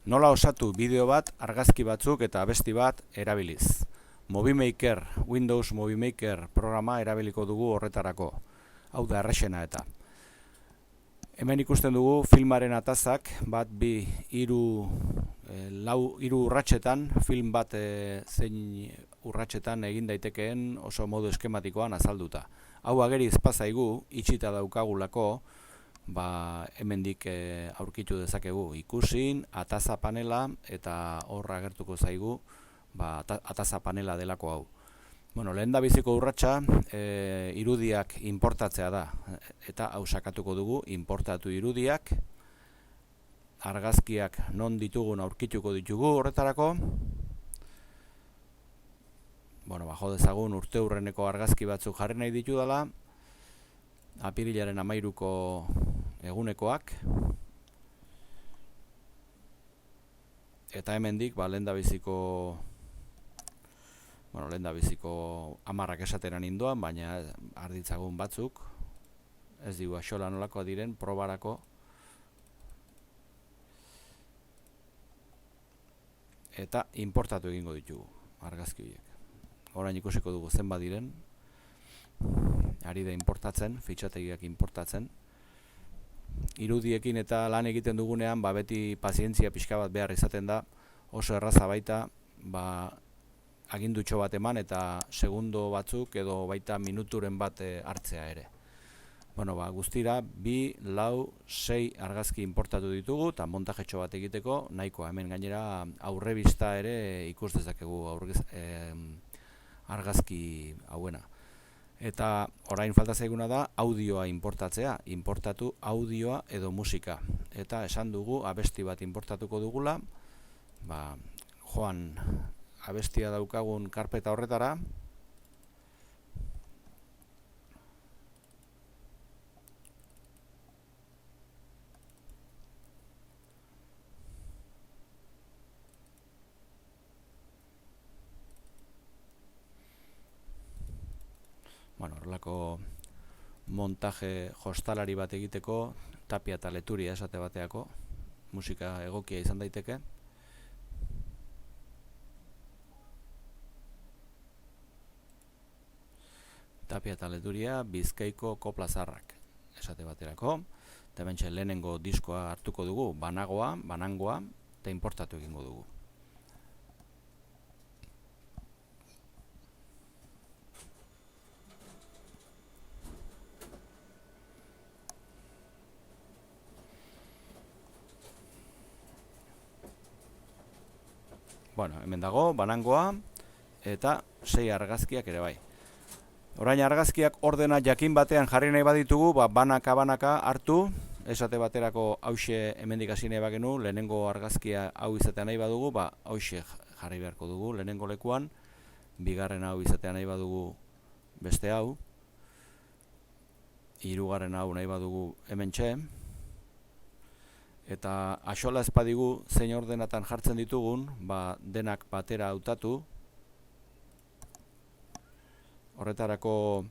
Nola osatu bideo bat, argazki batzuk eta abesti bat erabiliz. Movie Maker, Windows Movie Maker programa erabiliko dugu horretarako. Hau da errexena eta. Hemen ikusten dugu filmaren atazak, bat, bi, hiru urratsetan, film bat zein urratsetan egin daitekeen oso modu eskematikoan azalduta. Hau ageri ezpazaigu, itxita daukagulako, hemendik aurkitu dezakegu ikusin, ataza panela eta hor agertuko zaigu ataza panela delako hau. Lehendabiziko urratsa irudiak inportatzea da, eta hau sakatuko dugu, inportatu irudiak, argazkiak non ditugun aurkituko ditugu horretarako. Jo dezagun urteurreneko argazki batzuk jarri nahi ditudala, apirilaren 13ko egunekoak, eta hemendik lehendabiziko 10 esateran indoan, baina arditzagun batzuk, ez digu axola nolakoa diren, probarako, eta inportatu egingo ditugu argazki horiek. Orain ikusiko dugu zenbat diren, ari da inportatzen, fitxategiak inportatzen. Irudiekin eta lan egiten dugunean, beti pazientzia pixka bat behar izaten da, oso erraza baita, agindutxo bat eman eta segundo batzuk edo baita minuturen bat hartzea ere. Guztira, 2, 4, 6 argazki inportatu ditugu eta montajetxo bat egiteko nahikoa. Hemen gainera aurrebista ere ikus dezakegu argazki hauena. Eta orain falta zaiguna da audioa inportatzea, inportatu audioa edo musika. Eta esan dugu abesti bat inportatuko dugula, joan abestia daukagun karpeta horretara, horrelako montaje jostalari bat egiteko, Tapia eta Leturia esate bateako, musika egokia izan daiteke. Tapia eta Leturia, Bizkaiko kopla zaharrak esate baterako, eta bentsa lehenengo diskoa hartuko dugu, banangoa, eta inportatu egingo dugu. Hemen dago, banangoa, eta 6 argazkiak ere bai. Orain argazkiak ordena jakin batean jarri nahi baditugu, banaka hartu, esate baterako hauxe hemendik hasi nahi bagenu, lehenengo argazkia hau izatea nahi badugu, hauxe jarri beharko dugu lehenengo lekuan, bigarren hau izatea nahi badugu beste hau, hirugarren hau nahi badugu hementxe, eta axola ezpadigu zein ordenatan jartzen ditugun, denak batera hautatu. Horretarako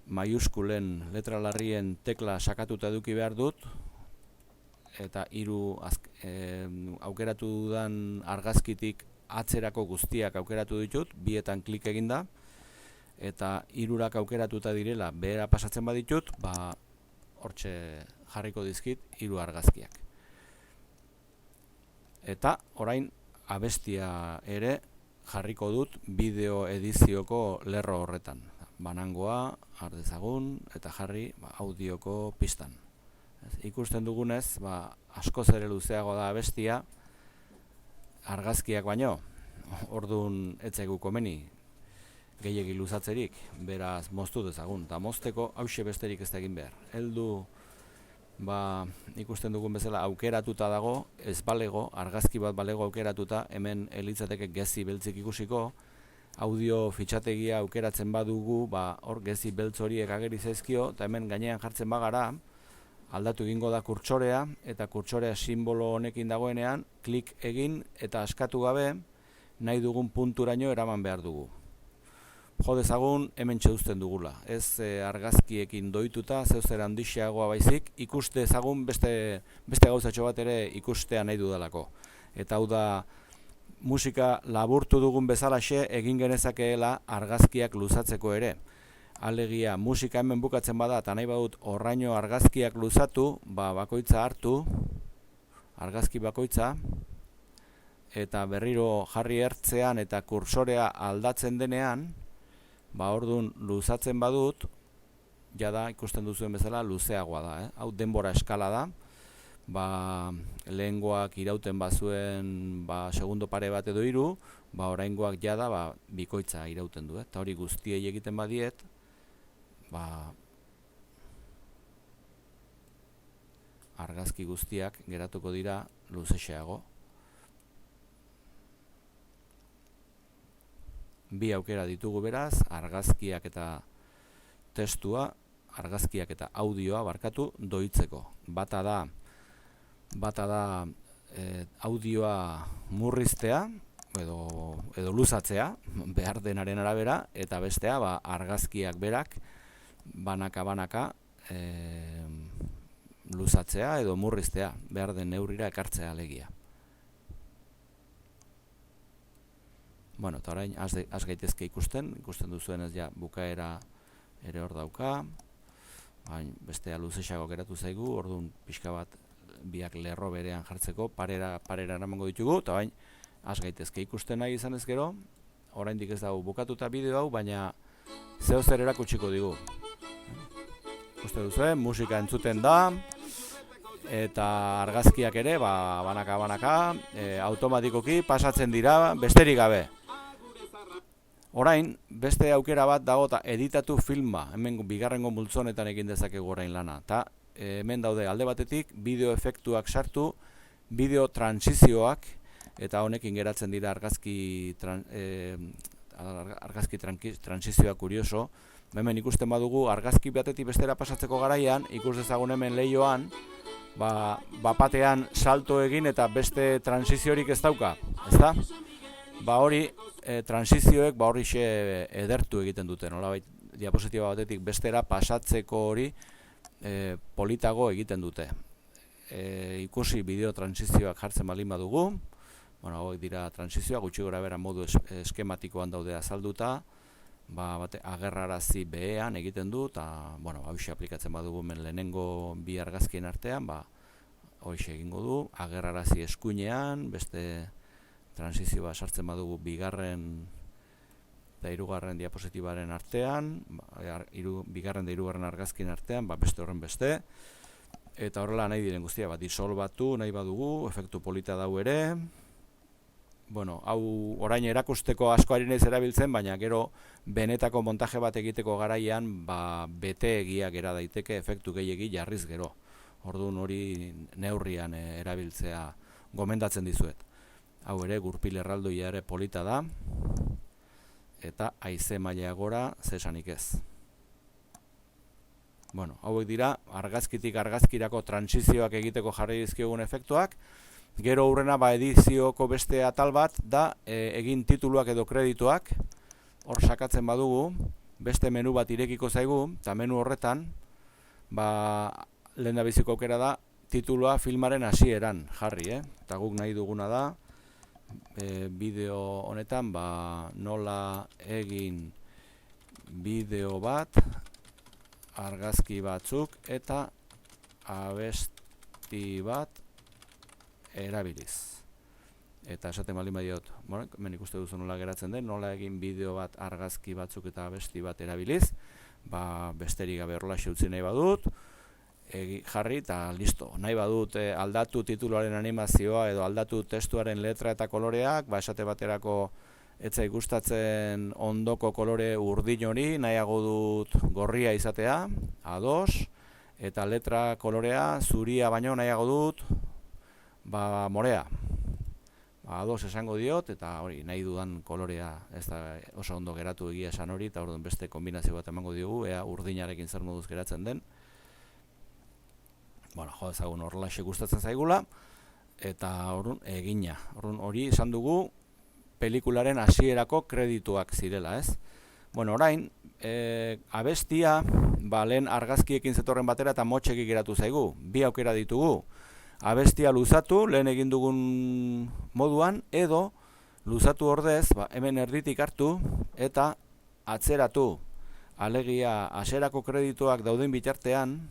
maiuskulen letra larrien tekla sakatuta eduki behar dut, eta 3 aukeratu dudan argazkitik atzerako guztiak aukeratu ditut, 2etan klik eginda, eta 3 aukeratuta direla behera pasatzen baditut, hortxe jarriko dizkit 3 argazkiak. Eta orain abestia ere jarriko dut bideo edizioko lerro horretan. Banangoa, ardezagun, eta jarri audioko pistan. Ikusten dugunez, askoz ere luzeago da abestia, argazkiak baino, orduan etzaigu komeni gehiegi luzatzerik, beraz moztu dezagun. Eta mozteko hauxe besterik ez da egin behar. Heldu, ikusten dugun bezala aukeratuta dago, ez balego, argazki bat balego aukeratuta, hemen elitzateke gezi beltzik ikusiko, audio fitxategia aukeratzen badugu, hor gezi beltz horiek ageri zaizkio, eta hemen gainean jartzen bagara, aldatu egingo da kurtsorea, eta kurtsorea simbolo honekin dagoenean, klik egin eta askatu gabe, nahi dugun punturaino eraman behar dugu. Jo dezagun hemen txeuzten dugula. Ez argazkiekin doituta, zeuzer handixeagoa baizik, ikuste ezagun beste gauzatxo bat ere ikustea nahi dudalako. Eta hau da, musika laburtu dugun bezalaxe egin genezakeela argazkiak luzatzeko ere. Alegia, musika hemen bukatzen bada, eta nahi badut horraino argazkiak luzatu, bakoitza hartu, argazki bakoitza, eta berriro jarri ertzean eta kursorea aldatzen denean, orduan luzatzen badut, jada ikusten duzuen bezala luzeagoa da. Hau denbora eskala da, lehengoak irauten bazuen segundo pare bat edo 3, oraingoak jada bikoitza irauten du. Eta hori guztiei egiten badiet, argazki guztiak geratuko dira luzexeago. Bi aukera ditugu beraz, argazkiak eta testua, argazkiak eta audioa doitzeko. Bata da audioa murriztea edo luzatzea, behar denaren arabera, eta bestea argazkiak berak banaka luzatzea edo murriztea, behar den neurrira ekartzea alegia. Eta orain, az gaitezke ikusten duzuen ez bukaera ere hor dauka, bestea luzexago geratu zaigu, orduan pixka bat biak lerro berean jartzeko, parera eramango ditugu, eta bain, az gaitezke ikusten nahi izan ez gero, oraindik ez dago bukatuta bideo hau, baina zeo zer erakutsiko digu. Ikuste duzuen, musika entzuten da, eta argazkiak ere, banaka, automatikoki pasatzen dira, besterik gabe. Orain, beste aukera bat dago eta editatu filma, hemen bigarrengo multzonetan egin dezakegu orain lana. Eta hemen daude alde batetik, bideo efektuak sartu, bideo transizioak, eta honekin geratzen dira argazki transizioak kurioso. Hemen ikusten badugu, argazki batetik bestera pasatzeko garaian, ikus dezagun hemen lehioan, bapatean salto egin eta beste transiziorik ez dauka, ezta? Hori, transizioek horixe edertu egiten dute, nolabait diapositiba batetik bestera pasatzeko hori politago egiten dute. Ikusi bideo transizioak jartzen baldin badugu, hauek dira transizioak, gutxi gora bera modu eskematikoan daude azalduta, agerrarazi behean egiten du, eta hauxe aplikatzen badugu lehenengo bi argazkien artean, horixe egingo du, agerrarazi eskuinean, beste transizioa sartzen badugu bigarren eta hirugarren diapositibaren artean, bigarren eta hirugarren argazkien artean, beste horren beste, eta horrela nahi diren guztia, disolbatu nahi badugu, efektu polita dau ere, hau orain erakusteko asko ari naiz erabiltzen, baina gero benetako montaje bat egiteko garaian, bete egia gera daiteke efektu gehiegi jarriz gero. Orduan hori neurrian erabiltzea gomendatzen dizuet. Hau ere, gurpil erraldoia ere polita da, eta haize maila gora zesanik ez. Hauek dira, argazkitik argazkirako transizioak egiteko jarri dizkiogun efektuak, gero hurrena edizioko beste atal bat da egin tituluak edo kredituak, hor sakatzen badugu, beste menu bat irekiko zaigu, eta menu horretan, lehendabiziko aukera da, titulua filmaren hasieran jarri, eta guk nahi duguna da, bideo honetan nola egin bideo bat, argazki batzuk eta abesti bat erabiliz. Eta esaten baldin badiot, hemen ikuste duzu nola geratzen den, nola egin bideo bat, argazki batzuk eta abesti bat erabiliz, besterik gabe horrelaxe utzi nahi badut, jarri eta listo. Nahi badut aldatu tituluaren animazioa edo aldatu testuaren letra eta koloreak, esate baterako etzai gustatzen ondoko kolore urdin hori, nahiago dut gorria izatea, ados, eta letra kolorea zuria baino nahiago dut morea. Ados esango diot, eta hori nahi dudan kolorea ez da oso ondo geratu egia esan hori, eta orduan beste kombinazio bat emango diogu, ea urdinarekin zer moduz geratzen den. Jo ezagun horrelaxe gustatzen zaigula, eta egina. Hori esan dugu pelikularen hasierako kredituak zirela, ez? Orain, abestia, lehen argazkiekin zetorren batera eta motxeki geratu zaigu. Bi aukera ditugu. abestia luzatu, lehen egin dugun moduan, edo luzatu ordez, hemen erditik hartu eta atzeratu. Alegia, hasierako kredituak dauden bitartean,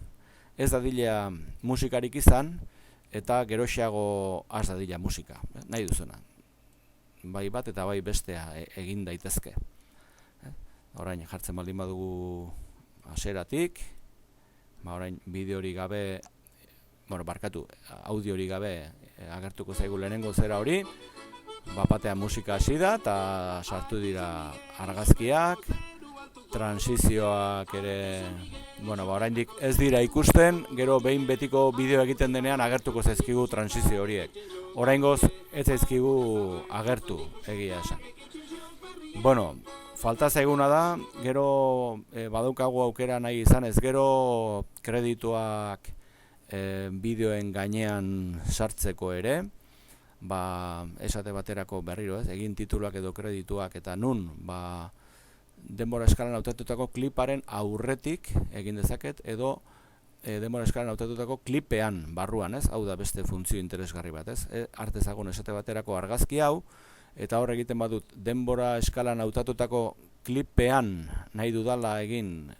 ez dadila musikarik izan, eta geroxeago has dadila musika, nahi duzuna. Bai bat eta bai bestea egin daitezke. Orain jartzen baldin badugu hasieratik, orain bideorik gabe, audiorik gabe agertuko zaigu lehenengo zera hori, bapatean musika hasi da eta sartu dira argazkiak, transizioak ere, oraindik ez dira ikusten, gero behin betiko bideo egiten denean agertuko zaizkigu transizio horiek. Oraingoz ez zaizkigu agertu, egia esan. Falta zaiguna da, gero badaukagu aukera nahi izanez, gero kredituak bideoen gainean sartzeko ere, esate baterako berriro ez, egin tituluak edo kredituak eta nun, denbora eskalan hautatutako kliparen aurretik egin dezaket, edo denbora eskalan hautatutako klipean barruan, ez? Hau da beste funtzio interesgarri bat, ez? Artezagun esate baterako argazki hau, eta hor egiten badut denbora eskalan hautatutako klipean nahi dudala egin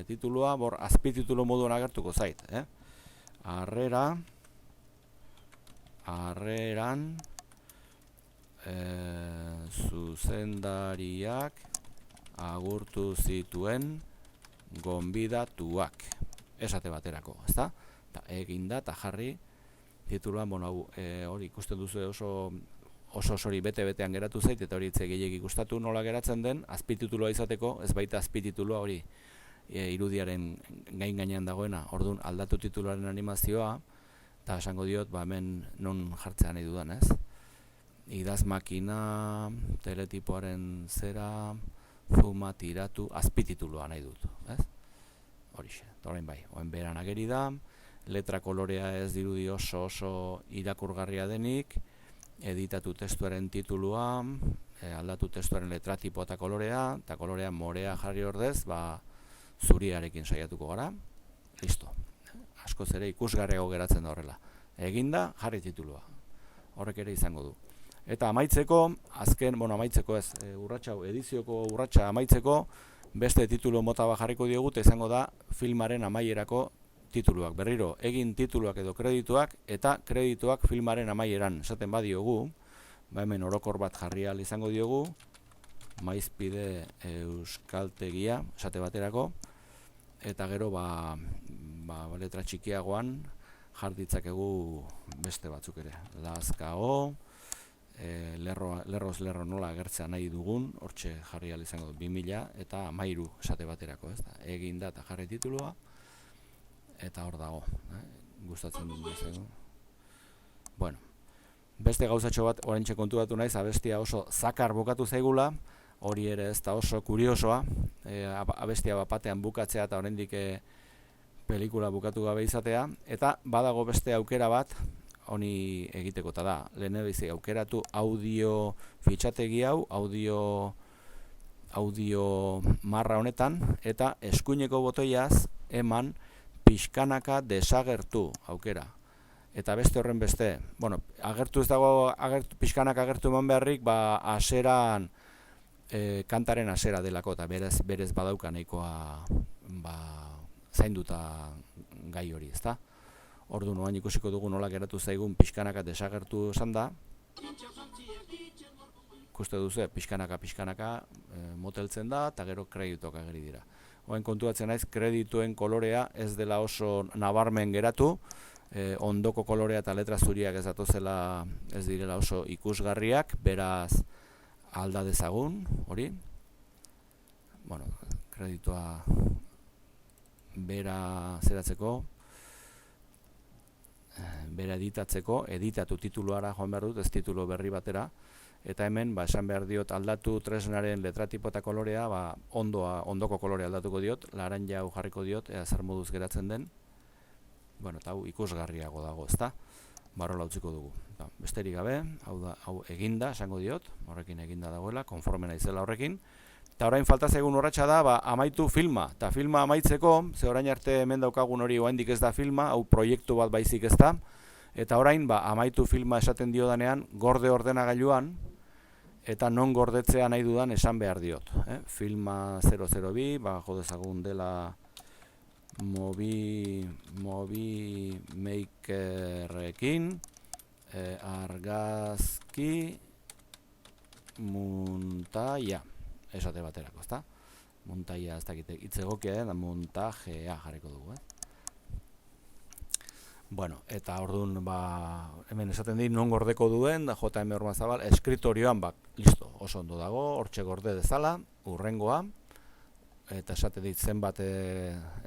titulua, azpititulu moduan agertuko zait, Harreran zuzendariak agurtu zituen gonbidatuak, esate baterako, ezta? Eginda eta jarri tituluan, hori ikusten duzu oso hori bete-betean geratu zait, eta hori hitz gehiegi gustatu nola geratzen den, azpititulua izateko, ez baita azpititulua hori irudiaren gainean dagoena, orduan aldatu tituluaren animazioa, eta esango diot, hemen non jartzean nahi dudan, ez? Idaz makina, teletipoaren zera, zuma tiratu, azpititulua nahi dut, ez? Horixe, eta orain bai, oen beran ageri da, letra kolorea ez dirudi oso irakurgarria denik, editatu testuaren titulua, aldatu testuaren letratipoa eta kolorea morea jarri ordez, zuriarekin saiatuko gara, listo. Askoz ere ikusgarriago geratzen da horrela. Eginda, jarri titulua. Horrek ere izango du. Eta amaitzeko, amaitzeko ez, edizioko urratsa amaitzeko, beste titulu mota bat jarriko diogut, izango da filmaren amaierako tituluak. Berriro, egin tituluak edo kredituak, eta kredituak filmaren amaieran. Esaten badiogu, hemen orokor bat jarri ahal izango diogu, Maizpide Euskaltegia, esate baterako, eta gero letra txikiagoan jarditzakegu beste batzuk ere. Lazkao, lerroz lerro nola agertzea nahi dugun, hortxe jarri ahal izango 2000 eta 13 esate baterako, ez da, egin da eta jarri titulua, eta hor dago, gustatzen dut. Beste gauzatxo bat, oraintxe konturatu naiz, abestia oso zakar bukatu zaigula, hori ere ez da oso kuriosoa, abestia bapatean bukatzea eta oraindik pelikula bukatu gabe izatea, eta badago beste aukera bat, honi egiteko eta da, lehenbizi aukeratu audio fitxategi hau, audio marra honetan, eta eskuineko botoiaz eman pixkanaka desagertu aukera. Eta beste horren beste, agertu ez dago, pixkanaka agertu eman beharrik, aseran, kantaren asera delako, eta berez badauka nahikoa zainduta gai hori, ezta? Orduan oain ikusiko dugu nola geratu zaigun pixkanaka desagertu esan da. Ikuste duzu, pixkanaka moteltzen da, eta gero kredituak ageri dira. Oain kontuatzen naiz, kredituen kolorea ez dela oso nabarmen geratu, ondoko kolorea eta letra zuriak ez datozela ez direla oso ikusgarriak, beraz alda dezagun, hori. Kreditua bera zeratzeko, bera editatzeko, editatu tituluara joan behar dut, ez titulu berri batera, eta hemen, esan behar diot aldatu tresnaren letratipo eta kolorea, ondoko kolorea aldatuko diot, laranja hau jarriko diot, ea zer moduz geratzen den, eta hau ikusgarriago dago, ezta? Barola utziko dugu. Besterik gabe, hau eginda, esango diot, horrekin eginda dagoela, konforme naizela horrekin, eta orain falta zaigun urratsa da, amaitu filma, eta filma amaitzeko, ze orain arte hemen daukagun hori oraindik ez da filma, hau proiektu bat baizik ez da, Eta orain, amaitu filma esaten diodanean, gorde ordenagailuan, eta non gordetzea nahi dudan esan behar diot. Filma 002, jo dezagun dela Mobi Makerrekin, argazki muntaia, esate baterako, ezta? Muntaia ez dakite, hitz egokia da montajea jarriko dugu, Bueno, eta orduan, hemen esaten dit non gordeko duen, da JM Ormazabal, eskriptorioan, listo, oso ondo dago, hortxe gorde dezala, urrengoa, eta esaten dit zenbat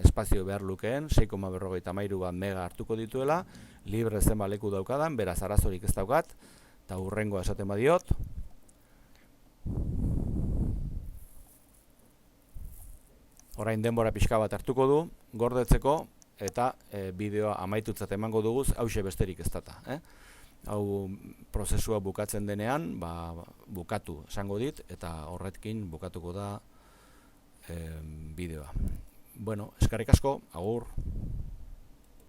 espazio behar lukeen, 6,53 mega hartuko dituela, libre zenbat leku daukadan, beraz arazorik ez daukat, eta urrengoa esaten badiot. Orain denbora pixka bat hartuko du, gordetzeko, eta bideoa amaitutzat emango duguz, hause besterik ez data. Hau prozesua bukatzen denean, bukatu esango dit, eta horretkin bukatuko da bideoa. Bueno, eskerrik asko, agur.